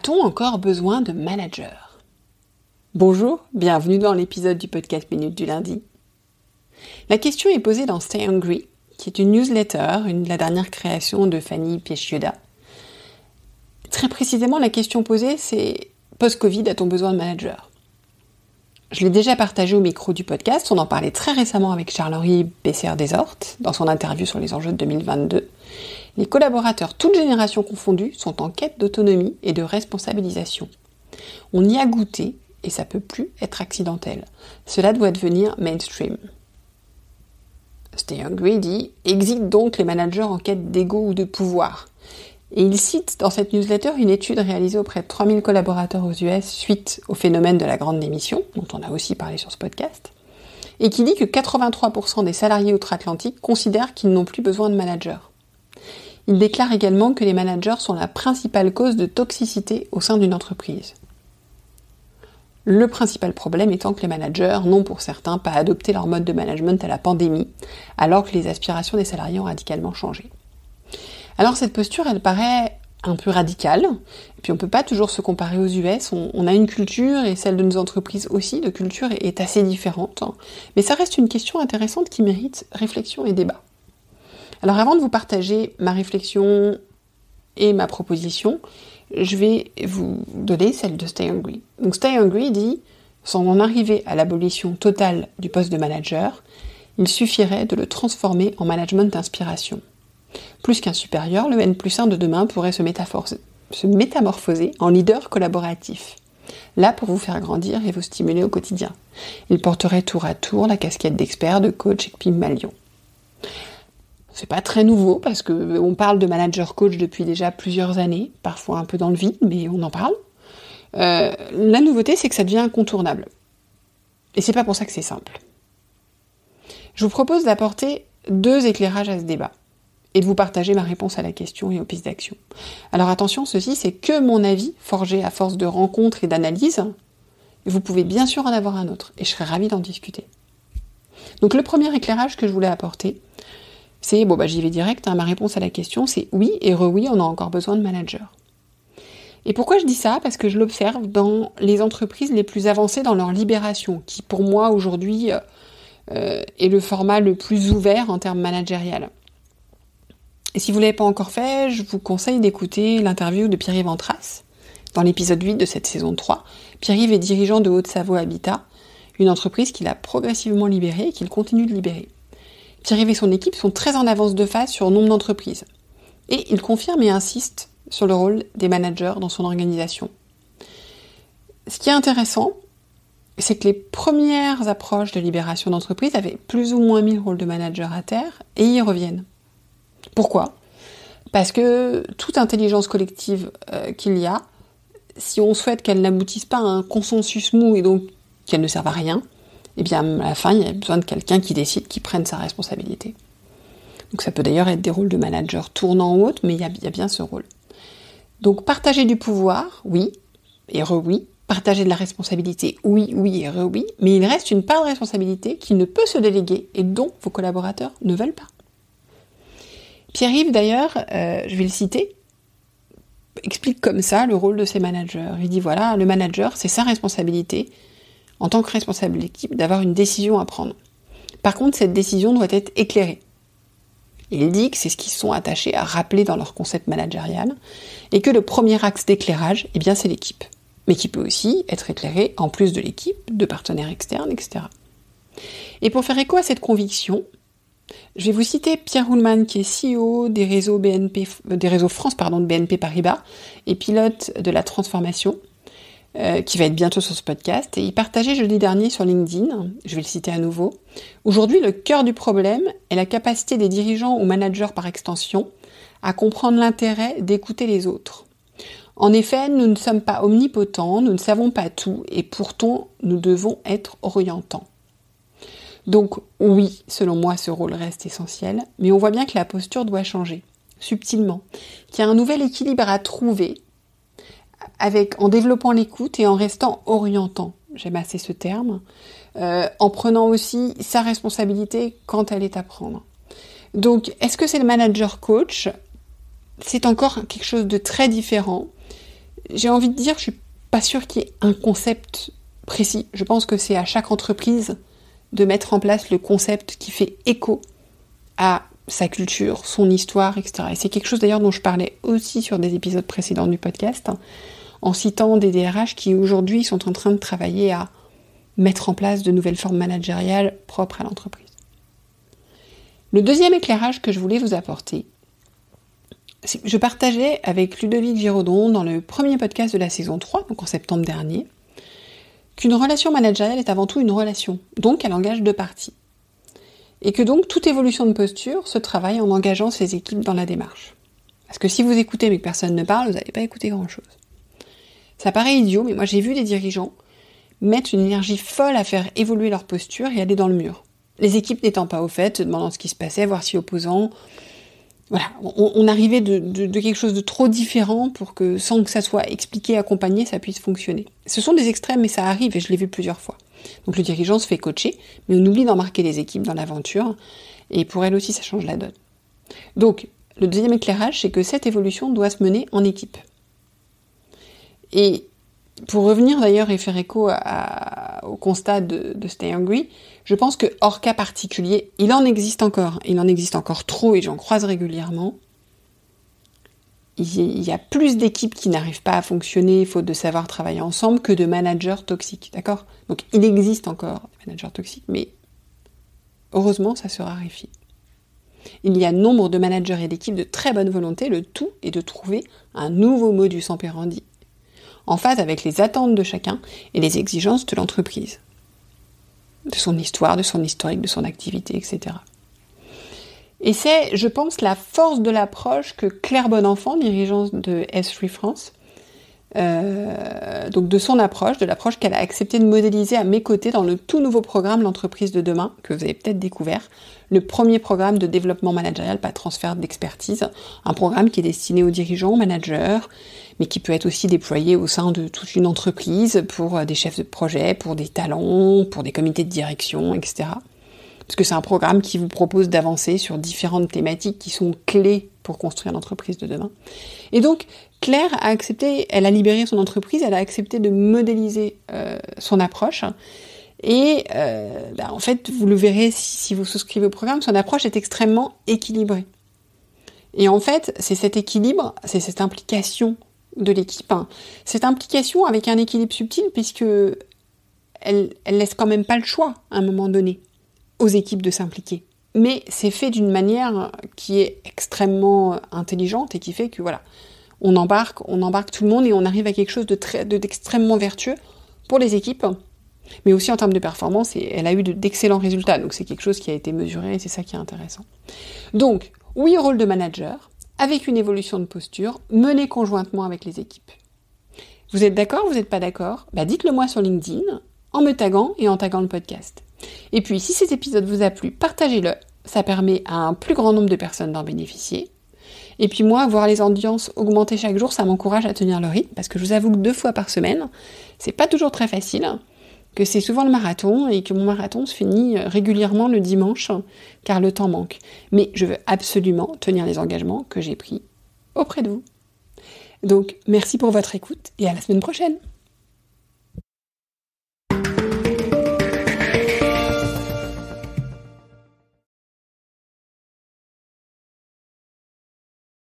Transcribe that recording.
A-t-on encore besoin de managers ? Bonjour, bienvenue dans l'épisode du podcast Minute du lundi. La question est posée dans Stay Hungry, qui est une newsletter, la dernière création de Fanny Piechioda. Très précisément, la question posée, c'est « Post-Covid, a-t-on besoin de managers ?» Je l'ai déjà partagé au micro du podcast, on en parlait très récemment avec Charles-Henri Besser-Desorts, dans son interview sur les enjeux de 2022. Les collaborateurs, toutes générations confondues, sont en quête d'autonomie et de responsabilisation. On y a goûté, et ça peut plus être accidentel. Cela doit devenir mainstream. Stay Hungry dit « Exit donc les managers en quête d'ego ou de pouvoir ». Et il cite dans cette newsletter une étude réalisée auprès de 3000 collaborateurs aux US suite au phénomène de la grande démission, dont on a aussi parlé sur ce podcast, et qui dit que 83% des salariés outre-Atlantique considèrent qu'ils n'ont plus besoin de managers. Il déclare également que les managers sont la principale cause de toxicité au sein d'une entreprise. Le principal problème étant que les managers n'ont pour certains pas adopté leur mode de management à la pandémie, alors que les aspirations des salariés ont radicalement changé. Alors cette posture, elle paraît un peu radicale, et puis on ne peut pas toujours se comparer aux US, on a une culture, et celle de nos entreprises aussi, de culture est assez différente, mais ça reste une question intéressante qui mérite réflexion et débat. Alors avant de vous partager ma réflexion et ma proposition, je vais vous donner celle de Stay Hungry. Donc Stay Hungry dit, sans en arriver à l'abolition totale du poste de manager, il suffirait de le transformer en management d'inspiration. Plus qu'un supérieur, le N+1 de demain pourrait se métamorphoser en leader collaboratif. Là pour vous faire grandir et vous stimuler au quotidien. Il porterait tour à tour la casquette d'expert, de coach et de Pygmalion. C'est pas très nouveau parce qu'on parle de manager coach depuis déjà plusieurs années, parfois un peu dans le vide, mais on en parle. La nouveauté, c'est que ça devient incontournable. Et c'est pas pour ça que c'est simple. Je vous propose d'apporter 2 éclairages à ce débat et de vous partager ma réponse à la question et aux pistes d'action. Alors attention, ceci c'est que mon avis, forgé à force de rencontres et d'analyses. Vous pouvez bien sûr en avoir un autre, et je serais ravie d'en discuter. Donc le premier éclairage que je voulais apporter, c'est, j'y vais direct, ma réponse à la question, c'est oui et oui, on a encore besoin de managers. Et pourquoi je dis ça ? Parce que je l'observe dans les entreprises les plus avancées dans leur libération, qui pour moi aujourd'hui est le format le plus ouvert en termes managérial. Et si vous ne l'avez pas encore fait, je vous conseille d'écouter l'interview de Pierre-Yves Antras, dans l'épisode 8 de cette saison 3. Pierre-Yves est dirigeant de Haute-Savoie Habitat, une entreprise qu'il a progressivement libérée et qu'il continue de libérer. Pierre-Yves et son équipe sont très en avance de phase sur nombre d'entreprises. Et il confirme et insiste sur le rôle des managers dans son organisation. Ce qui est intéressant, c'est que les premières approches de libération d'entreprise avaient plus ou moins mis le rôle de manager à terre et y reviennent. Pourquoi ? Parce que toute intelligence collective qu'il y a, si on souhaite qu'elle n'aboutisse pas à un consensus mou et donc qu'elle ne serve à rien, eh bien à la fin, il y a besoin de quelqu'un qui décide, qui prenne sa responsabilité. Donc ça peut d'ailleurs être des rôles de manager tournant ou autre, mais il y a bien ce rôle. Donc partager du pouvoir, oui, et oui. Partager de la responsabilité, oui, et oui. Mais il reste une part de responsabilité qui ne peut se déléguer et dont vos collaborateurs ne veulent pas. Pierre-Yves, d'ailleurs, je vais le citer, explique comme ça le rôle de ses managers. Il dit voilà, le manager, c'est sa responsabilité, en tant que responsable de l'équipe, d'avoir une décision à prendre. Par contre, cette décision doit être éclairée. Il dit que c'est ce qu'ils sont attachés à rappeler dans leur concept managérial, et que le premier axe d'éclairage, c'est l'équipe. Mais qui peut aussi être éclairé, en plus de l'équipe, de partenaires externes, etc. Et pour faire écho à cette conviction, je vais vous citer Pierre Uhlmann, qui est CEO des réseaux France de BNP Paribas et pilote de la transformation, qui va être bientôt sur ce podcast. Et il partageait jeudi dernier sur LinkedIn, je vais le citer à nouveau, « Aujourd'hui, le cœur du problème est la capacité des dirigeants ou managers par extension à comprendre l'intérêt d'écouter les autres. En effet, nous ne sommes pas omnipotents, nous ne savons pas tout, et pourtant, nous devons être orientants. » Donc oui, selon moi, ce rôle reste essentiel, mais on voit bien que la posture doit changer, subtilement, qu'il y a un nouvel équilibre à trouver en développant l'écoute et en restant orientant, j'aime assez ce terme, en prenant aussi sa responsabilité quand elle est à prendre. Donc, est-ce que c'est le manager coach ? C'est encore quelque chose de très différent. j'ai envie de dire, je suis pas sûre qu'il y ait un concept précis. Je pense que c'est à chaque entreprise de mettre en place le concept qui fait écho à sa culture, son histoire, etc. Et c'est quelque chose d'ailleurs dont je parlais aussi sur des épisodes précédents du podcast, en citant des DRH qui aujourd'hui sont en train de travailler à mettre en place de nouvelles formes managériales propres à l'entreprise. Le deuxième éclairage que je voulais vous apporter, c'est que je partageais avec Ludovic Giraudon dans le premier podcast de la saison 3, donc en septembre dernier, qu'une relation managériale est avant tout une relation, donc elle engage deux parties. Et que donc toute évolution de posture se travaille en engageant ses équipes dans la démarche. Parce que si vous écoutez mais que personne ne parle, vous n'allez pas écouter grand-chose. Ça paraît idiot, mais moi j'ai vu des dirigeants mettre une énergie folle à faire évoluer leur posture et aller dans le mur. Les équipes n'étant pas au fait, se demandant ce qui se passait, voire si opposant. Voilà, on arrivait de quelque chose de trop différent pour que, sans que ça soit expliqué, accompagné, ça puisse fonctionner. Ce sont des extrêmes, mais ça arrive, et je l'ai vu plusieurs fois. Donc le dirigeant se fait coacher, mais on oublie d'embarquer les équipes dans l'aventure, et pour elle aussi, ça change la donne. Donc, le deuxième éclairage, c'est que cette évolution doit se mener en équipe. Et pour revenir d'ailleurs et faire écho au constat de Stay Hungry, je pense que hors cas particulier, il en existe encore trop et j'en croise régulièrement. Il y a plus d'équipes qui n'arrivent pas à fonctionner faute de savoir travailler ensemble que de managers toxiques, d'accord ? Donc il existe encore des managers toxiques, mais heureusement ça se raréfie. Il y a nombre de managers et d'équipes de très bonne volonté, le tout est de trouver un nouveau modus operandi en phase avec les attentes de chacun et les exigences de l'entreprise, de son histoire, de son historique, de son activité, etc. Et c'est, je pense, la force de l'approche que Claire Bonenfant, dirigeante de S3 France, donc de son approche, de l'approche qu'elle a accepté de modéliser à mes côtés dans le tout nouveau programme L'entreprise de demain, que vous avez peut-être découvert, le premier programme de développement managérial, pas de transfert d'expertise, un programme qui est destiné aux dirigeants, aux managers, mais qui peut être aussi déployé au sein de toute une entreprise pour des chefs de projet, pour des talents, pour des comités de direction, etc. Parce que c'est un programme qui vous propose d'avancer sur différentes thématiques qui sont clés pour construire l'entreprise de demain. Et donc, Claire a accepté, elle a libéré son entreprise, elle a accepté de modéliser son approche. Et en fait, vous le verrez si vous souscrivez au programme, son approche est extrêmement équilibrée. Et en fait, c'est cet équilibre, c'est cette implication de l'équipe, cette implication avec un équilibre subtil, puisque elle laisse quand même pas le choix, à un moment donné, aux équipes de s'impliquer. Mais c'est fait d'une manière qui est extrêmement intelligente et qui fait que voilà, on embarque tout le monde et on arrive à quelque chose d'extrêmement vertueux pour les équipes, mais aussi en termes de performance, et elle a eu d'excellents résultats, donc c'est quelque chose qui a été mesuré et c'est ça qui est intéressant. Donc, oui au rôle de manager, avec une évolution de posture, menée conjointement avec les équipes. Vous êtes d'accord, vous n'êtes pas d'accord ? Dites-le moi sur LinkedIn, en me taguant et en taguant le podcast. Et puis, si cet épisode vous a plu, partagez-le, ça permet à un plus grand nombre de personnes d'en bénéficier. Et puis moi, voir les audiences augmenter chaque jour, ça m'encourage à tenir le rythme, parce que je vous avoue que 2 fois par semaine, c'est pas toujours très facile, que c'est souvent le marathon, et que mon marathon se finit régulièrement le dimanche, car le temps manque. Mais je veux absolument tenir les engagements que j'ai pris auprès de vous. Donc, merci pour votre écoute, et à la semaine prochaine.